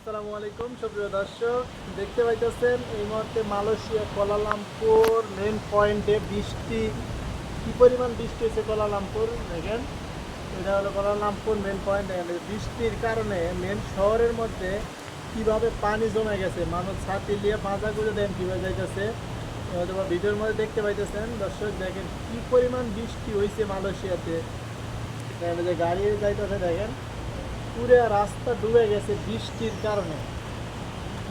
আসসালামু আলাইকুম সুপ্রিয় দর্শক, দেখতে পাইতেছেন এই মুহূর্তে মালয়েশিয়া কুয়ালালামপুর মেন পয়েন্টে বৃষ্টি কি পরিমাণ বৃষ্টি হয়েছে কুয়ালালামপুর দেখেন। এটা হলো কুয়ালালামপুর মেন পয়েন্ট। দেখেন বৃষ্টির কারণে মেন শহরের মধ্যে কিভাবে পানি জমে গেছে, মানুষ ছাতি নিয়ে বাঁধা করে দেন কীভাবে যাইতেছে। হয়তো ভিডিওর মধ্যে দেখতে পাইতেছেন দর্শক, দেখেন কি পরিমাণ বৃষ্টি হয়েছে মালয়েশিয়াতে। দেখেন যে গাড়ি যাইতেছে, দেখেন পুরো রাস্তা ডুবে গেছে বৃষ্টির কারণে,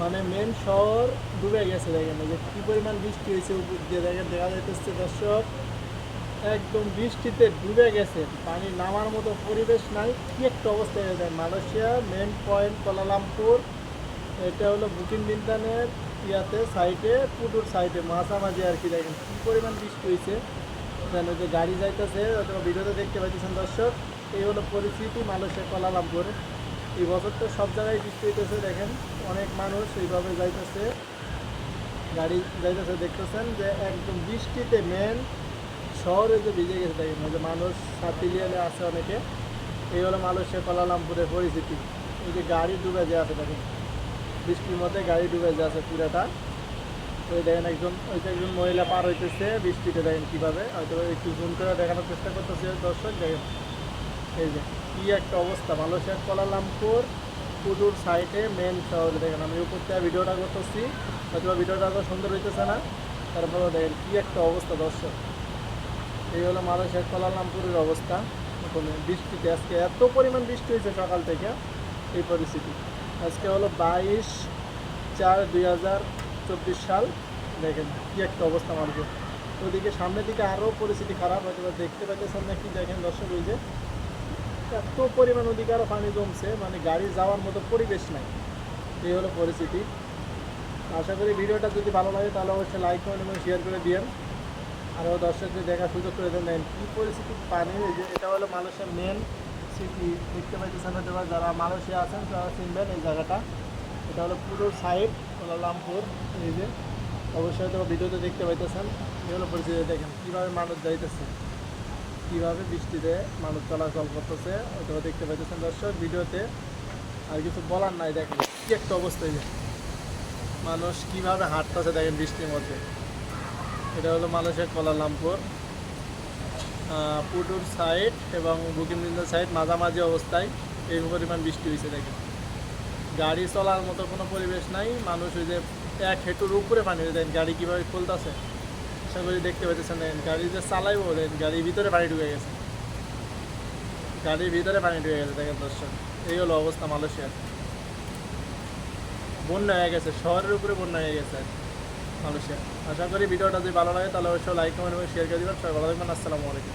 মানে মেন শহর ডুবে গেছে। দেখেন যে কী পরিমাণ বৃষ্টি হয়েছে উপর দিয়ে, দেখেন দেখা যাইতেছে দর্শক একদম বৃষ্টিতে ডুবে গেছে, পানি নামার মতো পরিবেশ নাই, কি একটা অবস্থা হয়ে যায়। মালয়েশিয়া মেন পয়েন্ট কুয়ালালামপুর, এটা হলো বুকিং বিন্তানের ইয়াতে সাইডে পুটুর সাইডে মাঝামাঝি আর কি। দেখেন কী পরিমাণ বৃষ্টি হয়েছে, যেন যে গাড়ি যাইতেছে অথবা ভিডিওতে দেখতে পাইতেছেন দর্শক। এই হলো পরিস্থিতি মালয়েশিয়া কুয়ালালামপুরে। এই বছর তো সব জায়গায় বৃষ্টি হইতেছে, দেখেন অনেক মানুষ এইভাবে যাইতেছে, গাড়ি যাইতেছে, দেখতেছেন যে একদম বৃষ্টিতে মেন শহরে যে ভিজে গেছে। দেখেন যে মানুষ ছাতি নিয়ে আছে অনেকে। এই হলো মালয়েশিয়া কুয়ালালামপুরের পরিস্থিতি। এই যে গাড়ি ডুবে যে আছে, দেখেন বৃষ্টির মধ্যে গাড়ি ডুবে যে আছে পুরাটা। ওই দেখেন একজন মহিলা পার হইতেছে বৃষ্টিতে, দেখেন কীভাবে, হয়তো একটু জুম করে দেখানোর চেষ্টা করতেছে দর্শক। দেখেন এই যে কী একটা অবস্থা মালয়েশিয়ার কুয়ালালামপুর পুজোর সাইডে মেন শহরে। দেখেন আমি উপর থেকে ভিডিওটা করতেছি, হয়তো ভিডিওটা এত সুন্দর হইতেছে না, তারপরে দেখেন কী একটা অবস্থা দর্শক। এই হলো মালয়েশিয়ার কুয়ালালামপুরের অবস্থা। এখন বৃষ্টিতে আজকে এত পরিমাণ বৃষ্টি হয়েছে সকাল থেকে, এই পরিস্থিতি। আজকে হলো 22/4/2024 সাল। দেখেন কী একটা অবস্থা মানুষের। ওদিকে সামনের দিকে আরও পরিস্থিতি খারাপ, হয়তো দেখতে পাইতেছেন নাকি। দেখেন দর্শক ওই যে এত পরিমাণ ওদিকে আরও পানি জমছে, মানে গাড়ি যাওয়ার মতো পরিবেশ নাই। এই হলো পরিস্থিতি। আশা করি ভিডিওটা যদি ভালো লাগে তাহলে অবশ্যই লাইক করেন এবং শেয়ার করে দিয়েন, আরও দর্শকদের দেখার সুযোগ করে দেন কী পরিস্থিতি পানি। এই যে এটা হলো মালয়েশিয়ার মেন সিটি, দেখতে পাইতেছেন হয়তো যারা মালয়েশিয়া আছেন তারা চিনবেন এই জায়গাটা। এটা হলো পুরো সাইড কুয়ালালামপুর। এই যে অবশ্যই হয়তো ভিডিওতে দেখতে পাইতেছেন। এই হলো পরিস্থিতি, দেখেন কীভাবে মানুষ যাইতেছে, কীভাবে বৃষ্টিতে মানুষ চলাচল করতেছে, হয়তো দেখতে পাইতেছেন দর্শক ভিডিওতে। আর কিছু বলার নাই, দেখেন কী একটা অবস্থা। যে মানুষ কীভাবে হাঁটতেছে দেখেন বৃষ্টির মধ্যে। এটা হলো মালয়েশিয়ার কুয়ালালামপুর পুটুর সাইড এবং বুকিমদিন্দার সাইড মাঝামাঝি অবস্থায় এই পরিমাণ বৃষ্টি হয়েছে। দেখেন গাড়ি চলার মতো কোনো পরিবেশ নাই, মানুষ ওই যে এক হেঁটুর উপরে পানি। দেন গাড়ি কীভাবে খুলতেছে, আশা করি দেখতে পাইতেছেন। দেখেন গাড়ি যে চালাইবো, দেখেন গাড়ির ভিতরে পানি ঢুকে গেছে, গাড়ির ভিতরে পানি ঢুকে গেছে। দেখেন দর্শক এই হলো অবস্থা মালয়েশিয়ার। বন্যা হয়ে গেছে, শহরের উপরে বন্যা হয়ে গেছে মালয়েশিয়া। আশা করি ভিডিওটা যদি ভালো লাগে তাহলে অবশ্যই লাইক কমেন্ট এবং শেয়ার করে দেবেন। সবাই ভালো থাকবেন। আসসালামু আলাইকুম।